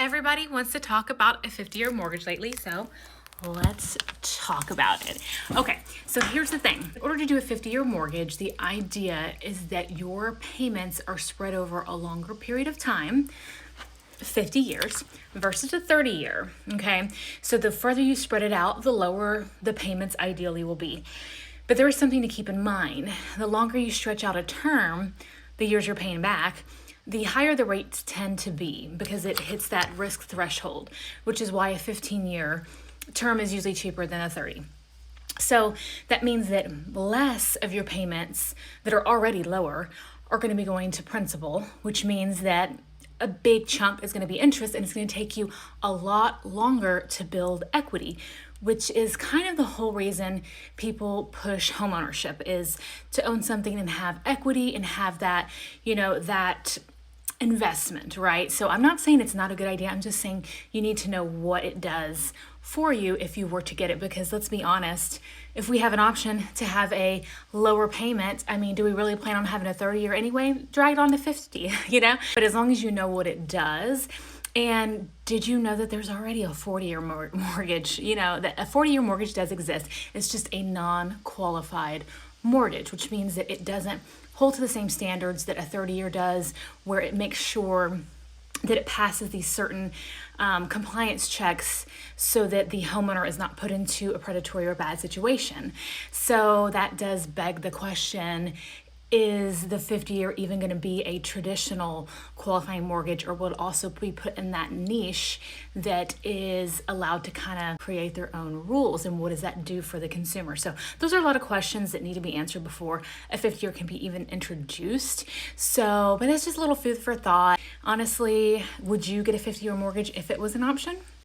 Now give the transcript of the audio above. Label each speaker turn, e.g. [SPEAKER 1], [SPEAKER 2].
[SPEAKER 1] Everybody wants to talk about a 50-year mortgage lately, so let's talk about it. Okay, so here's the thing. In order to do a 50-year mortgage, the idea is that your payments are spread over a longer period of time, 50 years versus a 30-year, okay? So the further you spread it out, the lower the payments ideally will be. But there is something to keep in mind. The longer you stretch out a term, the years you're paying back, the higher the rates tend to be because it hits that risk threshold, which is why a 15-year term is usually cheaper than a 30. So that means that less of your payments that are already lower are going to be going to principal, which means that a big chunk is going to be interest, and it's going to take you a lot longer to build equity, which is kind of the whole reason people push homeownership, is to own something and have equity and have that, that investment, right? So I'm not saying it's not a good idea. I'm just saying you need to know what it does for you if you were to get it, because let's be honest, if we have an option to have a lower payment, do we really plan on having a 30-year anyway? Drag it on to 50, But as long as you know what it does. And did you know that there's already a 40-year mortgage? That a 40-year mortgage does exist. It's just a non-qualified mortgage, which means that it doesn't hold to the same standards that a 30-year does, where it makes sure that it passes these certain compliance checks so that the homeowner is not put into a predatory or bad situation. So that does beg the question, is the 50-year even going to be a traditional qualifying mortgage, or will it also be put in that niche that is allowed to kind of create their own rules? And what does that do for the consumer? So those are a lot of questions that need to be answered before a 50-year can be even introduced. But it's just a little food for thought. Honestly, would you get a 50-year mortgage if it was an option?